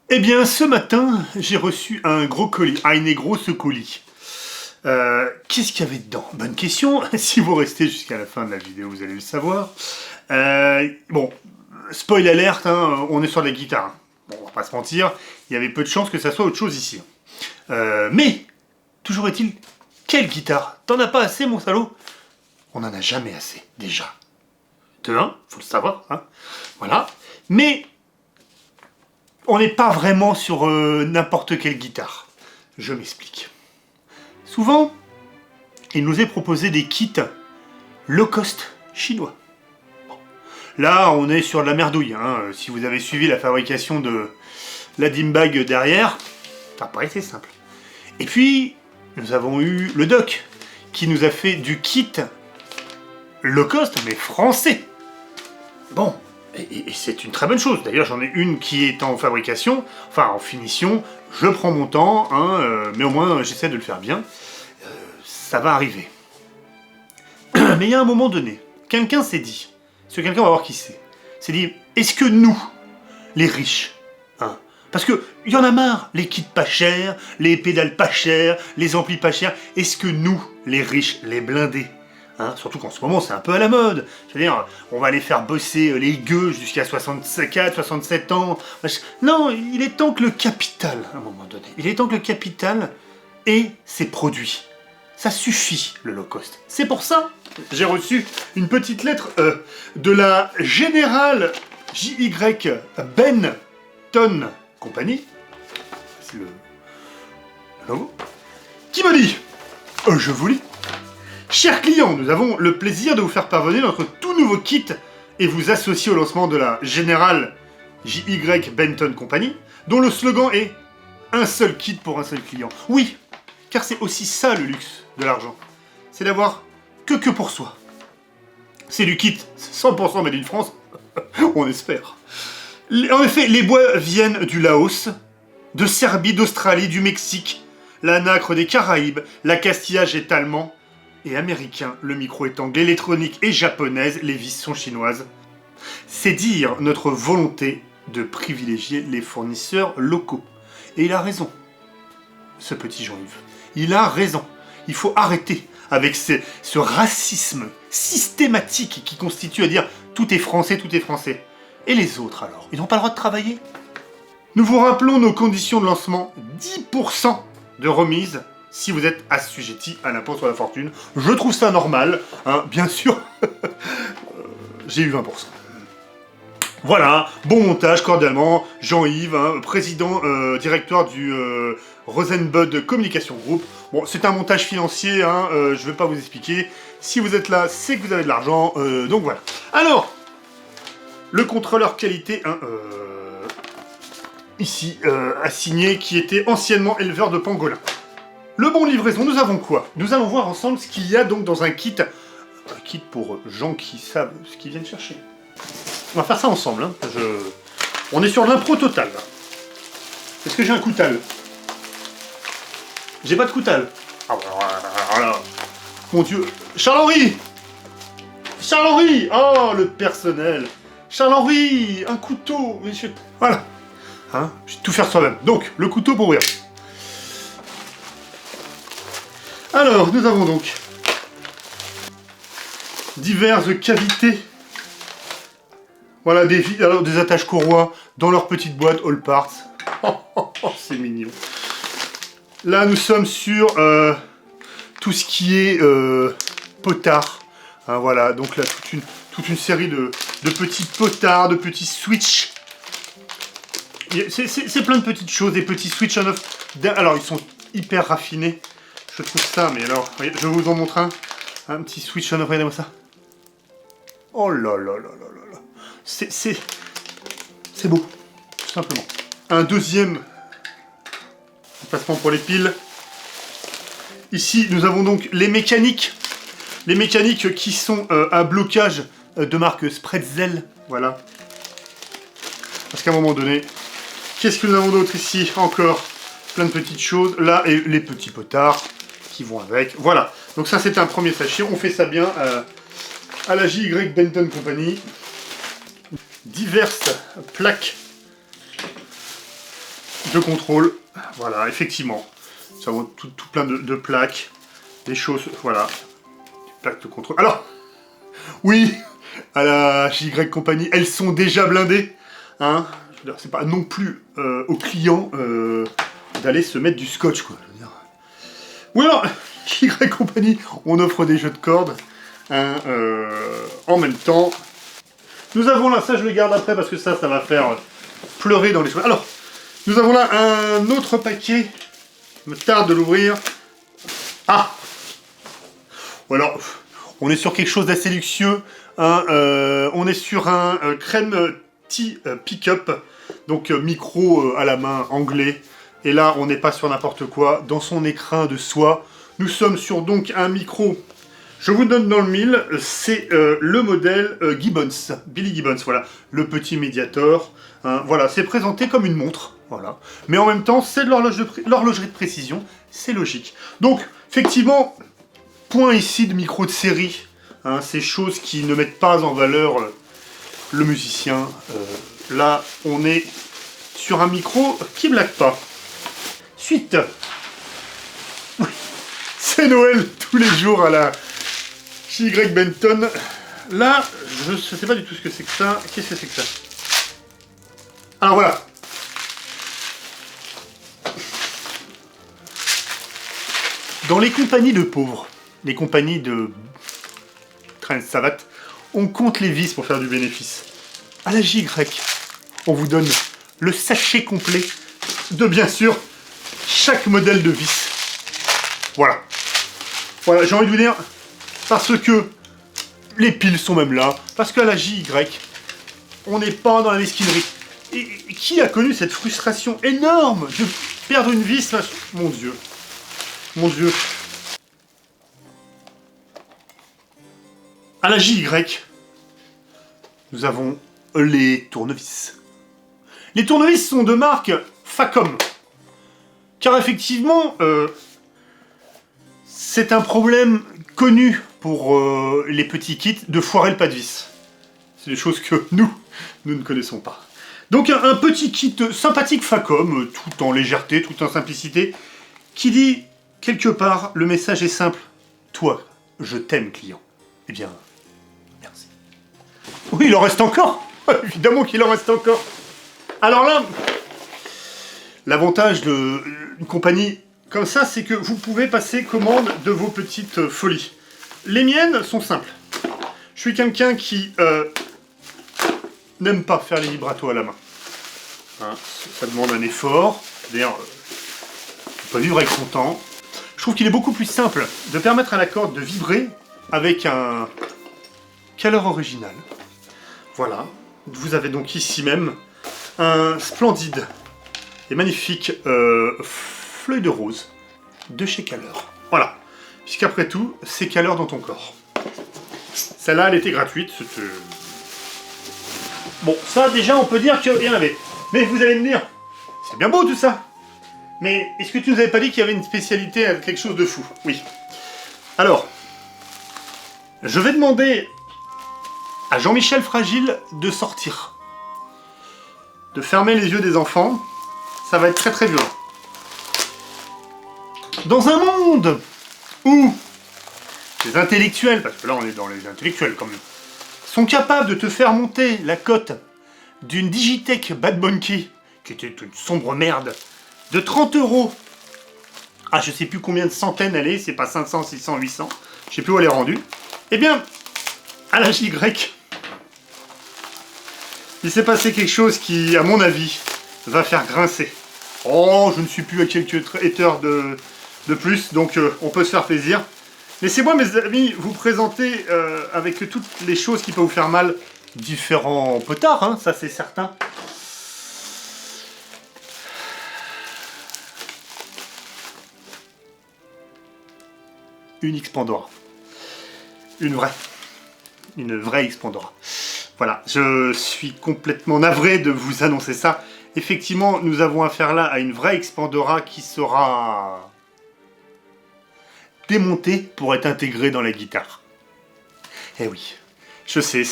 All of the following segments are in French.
Eh bien, ce matin, j'ai reçu un gros colis, une grosse colis. Qu'est-ce qu'il y avait dedans? Bonne question. Si vous restez jusqu'à la fin de la vidéo, vous allez le savoir. Bon, spoil alerte, hein, on est sur la guitare. Bon, on va pas se mentir, il y avait peu de chances que ça soit autre chose ici. Mais, toujours est-il, quelle guitare? T'en as pas assez, mon salaud? On en a jamais assez, déjà. De un, faut le savoir, hein. Voilà. Mais on n'est pas vraiment sur n'importe quelle guitare. Je m'explique. Souvent, il nous est proposé des kits low cost chinois. Bon. Là, on est sur de la merdouille. Hein. Si vous avez suivi la fabrication de la Dimbag derrière, ça n'a pas été simple. Et puis, nous avons eu le doc, qui nous a fait du kit low cost, mais français. Bon, et c'est une très bonne chose. D'ailleurs, j'en ai une qui est en fabrication, enfin en finition. Je prends mon temps, hein, mais au moins j'essaie de le faire bien. Ça va arriver. Mais il y a un moment donné, quelqu'un s'est dit, parce que quelqu'un va voir qui c'est, s'est dit, est-ce que nous, les riches, hein, parce que y en a marre, les kits pas chers, les pédales pas chères, les amplis pas chers, est-ce que nous, les riches, les blindés, hein, surtout qu'en ce moment c'est un peu à la mode, je veux dire, on va aller faire bosser les gueux jusqu'à 64, 67 ans, non, il est temps que le capital, à un moment donné, il est temps que le capital ait ses produits. Ça suffit, le low cost. C'est pour ça, j'ai reçu une petite lettre de la Générale J.Y. Benton Company, c'est le logo, qui me dit, je vous lis, chers clients, nous avons le plaisir de vous faire parvenir notre tout nouveau kit et vous associer au lancement de la Générale J.Y. Benton Company, dont le slogan est un seul kit pour un seul client. Oui, car c'est aussi ça le luxe de l'argent. C'est d'avoir que pour soi. C'est du kit 100% made in France, on espère. En effet, les bois viennent du Laos, de Serbie, d'Australie, du Mexique, la nacre des Caraïbes, l'accastillage est allemand et américain, le micro est anglais, l'électronique est japonaise, les vis sont chinoises. C'est dire notre volonté de privilégier les fournisseurs locaux. Et il a raison, ce petit Jean-Yves. Il a raison. Il faut arrêter avec ce racisme systématique qui constitue à dire tout est français, tout est français. Et les autres alors? Ils n'ont pas le droit de travailler? Nous vous rappelons nos conditions de lancement, 10% de remise si vous êtes assujetti à l'impôt sur la fortune. Je trouve ça normal, hein, bien sûr. J'ai eu 20%. Voilà, bon montage, cordialement, Jean-Yves, hein, président, directeur du Rosenbud Communication Group. Bon, c'est un montage financier, hein, je vais pas vous expliquer. Si vous êtes là, c'est que vous avez de l'argent, donc voilà. Alors, le contrôleur qualité, hein, ici, a signé, qui était anciennement éleveur de pangolins. Le bon livraison, nous avons quoi? Nous allons voir ensemble ce qu'il y a donc dans un kit pour gens qui savent ce qu'ils viennent chercher. On va faire ça ensemble, hein. On est sur l'impro totale, là. Est-ce que j'ai un coutal? J'ai pas de coutal. Ah, voilà. Mon Dieu. Charles-Henri! Charles-Henri! Oh, le personnel! Charles-Henri! Un couteau! Monsieur. Voilà. Hein? Je vais tout faire soi-même. Donc, le couteau pour ouvrir. Alors, nous avons donc diverses cavités. Voilà, des attaches courroies dans leur petite boîte All Parts. Oh, c'est mignon. Là, nous sommes sur tout ce qui est potard. Hein, voilà, donc là, toute une série de petits potards, de petits switch. C'est plein de petites choses, des petits switch on off. Alors, ils sont hyper raffinés. Je trouve ça, mais alors, voyez, je vous en montre un. Un petit switch on off, regardez-moi ça. Oh là là là là là là. C'est beau, tout simplement. Un deuxième emplacement pour les piles. Ici, nous avons donc les mécaniques. Les mécaniques qui sont à blocage de marque Spretzel. Voilà. Parce qu'à un moment donné, qu'est-ce que nous avons d'autre ici? Encore plein de petites choses. Là, et les petits potards qui vont avec. Voilà. Donc ça, c'est un premier sachet. On fait ça bien à la J.Y. Benton Company. Diverses plaques de contrôle. Voilà, effectivement. Nous avons tout plein de plaques, des choses, voilà. Des plaques de contrôle. Alors, oui, à la JY Company, elles sont déjà blindées. Hein, c'est pas non plus aux clients d'aller se mettre du scotch, quoi. Je veux dire. Oui, alors, JY Company, on offre des jeux de cordes. Hein, en même temps, nous avons là, ça je le garde après parce que ça va faire pleurer dans les choses. Alors, nous avons là un autre paquet. Il me tarde de l'ouvrir. Ah! Ou alors, on est sur quelque chose d'assez luxueux. Hein, on est sur un crème tea pick-up. Donc micro à la main anglais. Et là, on n'est pas sur n'importe quoi. Dans son écrin de soie, nous sommes sur donc un micro. Je vous donne dans le mille, c'est le modèle Gibbons, Billy Gibbons, voilà, le petit Mediator. Hein, voilà, c'est présenté comme une montre, voilà. Mais en même temps, c'est de l'horlogerie de précision, c'est logique. Donc, effectivement, point ici de micro de série, hein, ces choses qui ne mettent pas en valeur le musicien. Là, on est sur un micro qui blague pas. Suite. Oui, c'est Noël tous les jours à la JY Benton. Là, je ne sais pas du tout ce que c'est que ça. Qu'est-ce que c'est que ça? Alors voilà. Dans les compagnies de pauvres, les compagnies de train de savate, on compte les vis pour faire du bénéfice. À la JY, on vous donne le sachet complet de, bien sûr, chaque modèle de vis. Voilà. Voilà, j'ai envie de vous dire, parce que les piles sont même là, parce qu'à la JY, on n'est pas dans la mesquinerie. Et qui a connu cette frustration énorme de perdre une vis? Mon Dieu. Mon Dieu. À la JY, nous avons les tournevis. Les tournevis sont de marque Facom. Car effectivement, c'est un problème connu pour les petits kits de foirer le pas de vis. C'est des choses que nous ne connaissons pas. Donc un petit kit sympathique Facom, tout en légèreté, tout en simplicité, qui dit, quelque part, le message est simple. Toi, je t'aime, client. Eh bien, merci. Oui, il en reste encore. Évidemment qu'il en reste encore. Alors là, l'avantage d'une compagnie comme ça, c'est que vous pouvez passer commande de vos petites folies. Les miennes sont simples. Je suis quelqu'un qui n'aime pas faire les vibratos à la main. Hein, ça demande un effort. D'ailleurs, on peut vivre avec son temps. Je trouve qu'il est beaucoup plus simple de permettre à la corde de vibrer avec un caleur original. Voilà. Vous avez donc ici même un splendide et magnifique fleuille de rose de chez Caleur. Voilà. Puisqu'après tout, c'est Caleur dans ton corps. Celle-là, elle était gratuite. Bon, ça, déjà, on peut dire qu'il y en avait. Mais vous allez me dire, c'est bien beau tout ça. Mais est-ce que tu nous avais pas dit qu'il y avait une spécialité, quelque chose de fou? Oui. Alors, je vais demander à Jean-Michel Fragile de sortir. De fermer les yeux des enfants. Ça va être très très violent. Dans un monde où les intellectuels, parce que là on est dans les intellectuels quand même, sont capables de te faire monter la cote d'une Digitech Bad Monkey, qui était une sombre merde, de 30 €. Ah, je sais plus combien de centaines elle est, c'est pas 500, 600, 800, je sais plus où elle est rendue. Eh bien, à la JY, il s'est passé quelque chose qui, à mon avis, va faire grincer. Oh, je ne suis plus à quelques haters de plus, donc on peut se faire plaisir. Laissez-moi, mes amis, vous présenter, avec toutes les choses qui peuvent vous faire mal, différents potards, hein, ça c'est certain. Une X-Pandora. Une vraie X-Pandora. Voilà, je suis complètement navré de vous annoncer ça. Effectivement, nous avons affaire là à une vraie X-Pandora qui sera démontée pour être intégrée dans la guitare. Eh oui, je sais,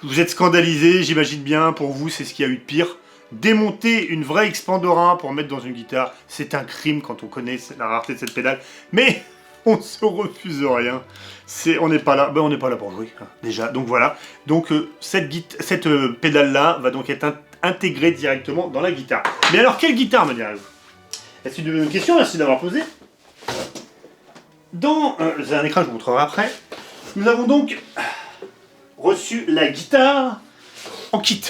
vous êtes scandalisés, j'imagine bien, pour vous c'est ce qu'il y a eu de pire. Démonter une vraie Expandora pour mettre dans une guitare, c'est un crime quand on connaît la rareté de cette pédale. Mais on ne se refuse rien. On n'est pas là, on n'est pas là pour jouer, hein, déjà. Donc voilà. Donc cette pédale-là va donc être intégrée directement dans la guitare. Mais alors, quelle guitare, me direz-vous? C'est une bonne question, merci d'avoir posé. Dans un écran, je vous montrerai après, nous avons donc reçu la guitare en kit.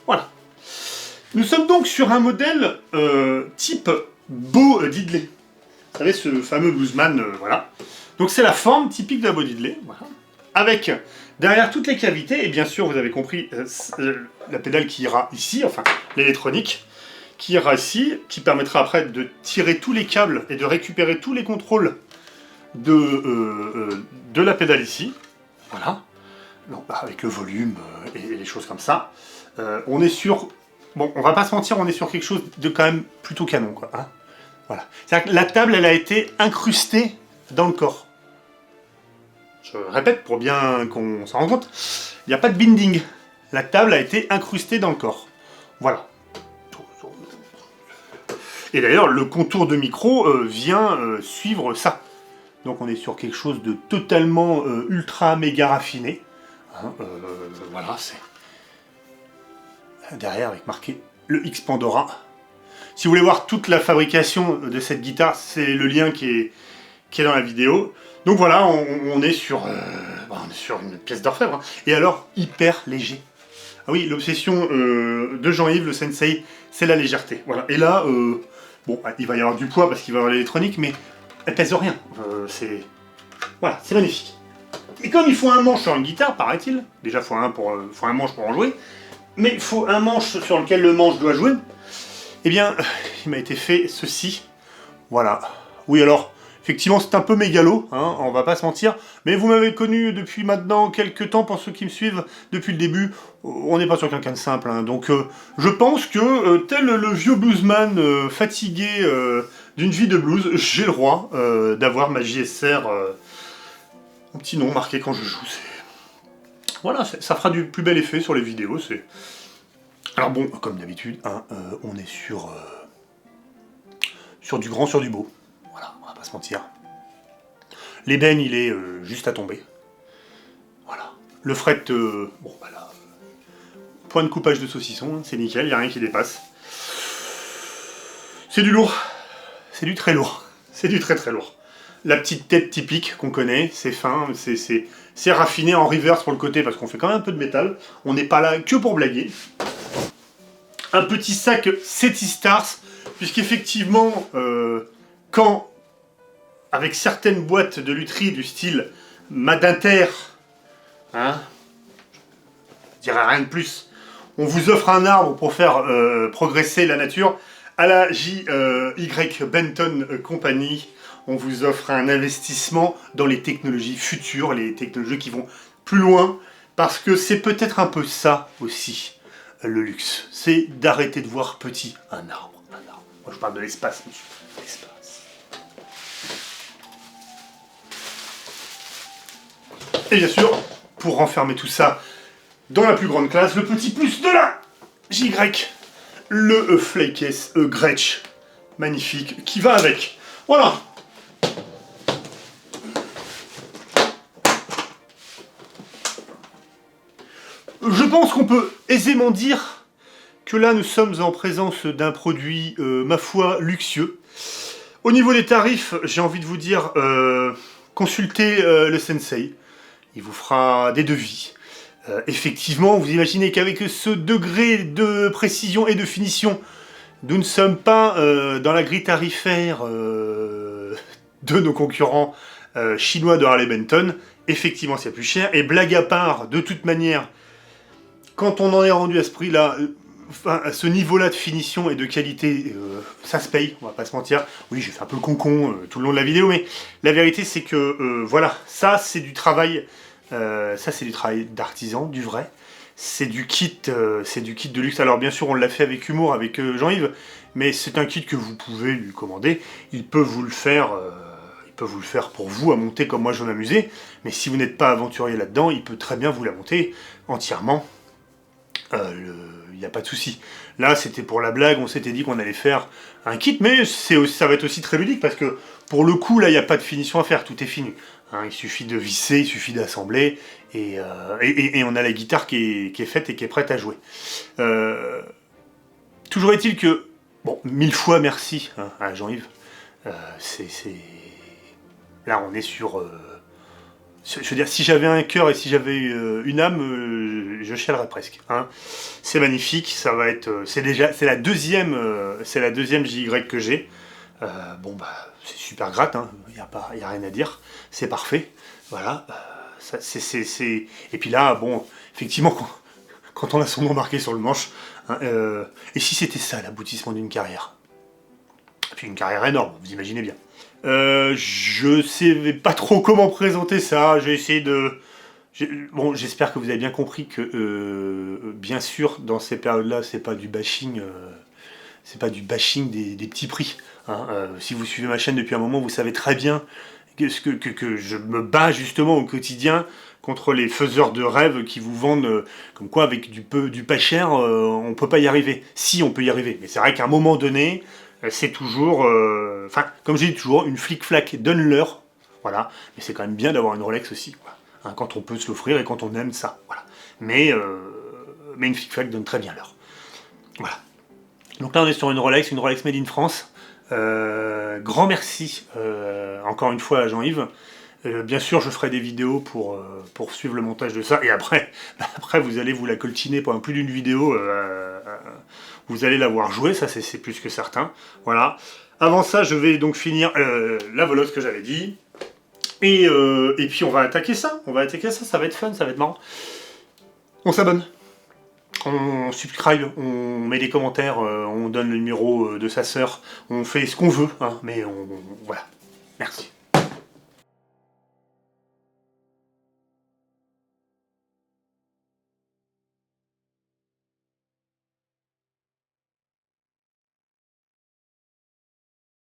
Voilà. Nous sommes donc sur un modèle type Bo Diddley. Vous savez, ce fameux bluesman, voilà. Donc c'est la forme typique de la Bo Diddley, voilà. Avec derrière toutes les cavités, et bien sûr, vous avez compris, la pédale qui ira ici, enfin l'électronique, qui ira ici, qui permettra après de tirer tous les câbles et de récupérer tous les contrôles de la pédale ici. Voilà. Donc, avec le volume et les choses comme ça. On est sur... Bon, on va pas se mentir, on est sur quelque chose de quand même plutôt canon, quoi. Hein, voilà. C'est-à-dire que la table, elle a été incrustée dans le corps. Je répète, pour bien qu'on s'en rende compte, il n'y a pas de binding. La table a été incrustée dans le corps. Voilà. Et d'ailleurs, le contour de micro vient suivre ça. Donc on est sur quelque chose de totalement ultra méga raffiné. Hein, voilà, c'est... Derrière, avec marqué le Expandora. Si vous voulez voir toute la fabrication de cette guitare, c'est le lien qui est dans la vidéo. Donc voilà, on est sur une pièce d'orfèvre. Hein. Et alors, hyper léger. Ah oui, l'obsession de Jean-Yves, le sensei, c'est la légèreté. Voilà. Et là, bon, il va y avoir du poids parce qu'il va y avoir l'électronique, mais elle pèse rien. Voilà, c'est magnifique. Et comme il faut un manche sur une guitare, paraît-il, déjà il faut un manche pour en jouer, mais il faut un manche sur lequel le manche doit jouer, eh bien, il m'a été fait ceci. Voilà. Oui, alors, effectivement, c'est un peu mégalo, hein, on va pas se mentir, mais vous m'avez connu depuis maintenant quelques temps, pour ceux qui me suivent depuis le début, on n'est pas sur quelqu'un de simple, hein, donc je pense que, tel le vieux bluesman fatigué d'une vie de blues, j'ai le droit d'avoir ma JSR, un petit nom marqué quand je joue, voilà, ça fera du plus bel effet sur les vidéos, c'est... Alors bon, comme d'habitude, hein, on est sur du grand, sur du beau. Voilà, on va pas se mentir. L'ébène, il est juste à tomber. Voilà. Le fret, bon, bah là, point de coupage de saucisson, hein, c'est nickel, il n'y a rien qui dépasse. C'est du lourd. C'est du très lourd. C'est du très très lourd. La petite tête typique qu'on connaît, c'est fin, c'est raffiné en reverse pour le côté parce qu'on fait quand même un peu de métal. On n'est pas là que pour blaguer. Un petit sac Setistars, puisqu'effectivement, quand, avec certaines boîtes de lutherie du style Madinter, hein, je dirais rien de plus, on vous offre un arbre pour faire progresser la nature, à la J.Y. Benton Company, on vous offre un investissement dans les technologies futures, les technologies qui vont plus loin, parce que c'est peut-être un peu ça aussi, le luxe. C'est d'arrêter de voir petit un arbre. Moi je parle de l'espace, monsieur. L'espace. Et bien sûr, pour renfermer tout ça dans la plus grande classe, le petit plus de la JY, le Flakes Gretsch, magnifique, qui va avec. Voilà. Je pense qu'on peut aisément dire que là nous sommes en présence d'un produit, ma foi, luxueux. Au niveau des tarifs, j'ai envie de vous dire, consultez le sensei, il vous fera des devis. Effectivement, vous imaginez qu'avec ce degré de précision et de finition, nous ne sommes pas dans la grille tarifaire de nos concurrents chinois de Harley Benton. Effectivement, c'est plus cher. Et blague à part, de toute manière, quand on en est rendu à ce prix-là, à ce niveau-là de finition et de qualité, ça se paye, on va pas se mentir. Oui, j'ai fait un peu le concon tout le long de la vidéo, mais la vérité c'est que, voilà, ça c'est du travail d'artisan, du vrai. C'est du kit de luxe. Alors bien sûr, on l'a fait avec humour, avec Jean-Yves, mais c'est un kit que vous pouvez lui commander. Il peut vous le faire pour vous, à monter comme moi je veux m'amuser. Mais si vous n'êtes pas aventurier là-dedans, il peut très bien vous la monter entièrement Il n'y a pas de souci. Là, c'était pour la blague, on s'était dit qu'on allait faire un kit, mais ça va être aussi très ludique, parce que pour le coup, là, il n'y a pas de finition à faire, tout est fini. Hein, il suffit de visser, il suffit d'assembler, et on a la guitare qui est faite et qui est prête à jouer. Toujours est-il que, bon, 1000 fois merci hein, à Jean-Yves. Là, on est sur... je veux dire, si j'avais un cœur et si j'avais une âme, je chialerais presque. Hein. C'est magnifique, ça va être... c'est la deuxième JY que j'ai. Bon, bah, c'est super gratte, hein. Y a rien à dire. C'est parfait. Voilà. Et puis là, bon, effectivement, quand on a son nom marqué sur le manche, hein, et si c'était ça, l'aboutissement d'une carrière? Et puis une carrière énorme, vous imaginez bien. Je sais pas trop comment présenter ça, j'ai essayé de... Bon, j'espère que vous avez bien compris que, bien sûr, dans ces périodes-là, c'est pas du bashing, des petits prix. Hein. Si vous suivez ma chaîne depuis un moment, vous savez très bien que je me bats justement au quotidien contre les faiseurs de rêves qui vous vendent comme quoi avec du pas cher, on peut pas y arriver. Si, on peut y arriver, mais c'est vrai qu'à un moment donné, c'est toujours... Enfin, comme je dis toujours, une flic-flac donne-leur, voilà, mais c'est quand même bien d'avoir une Rolex aussi, quoi. Hein, quand on peut se l'offrir et quand on aime ça, voilà. Mais une flic-flac donne très bien l'heure. Voilà. Donc là, on est sur une Rolex made in France. Grand merci, encore une fois, à Jean-Yves. Bien sûr, je ferai des vidéos pour suivre le montage de ça. Et après, vous allez vous la coltiner pendant plus d'une vidéo. Vous allez la voir jouer, ça c'est plus que certain. Voilà. Avant ça, je vais donc finir la volosse que j'avais dit. Et puis on va attaquer ça. Ça va être fun, ça va être marrant. On s'abonne. On subscribe, on met des commentaires, on donne le numéro de sa sœur, on fait ce qu'on veut, hein, mais voilà. Merci.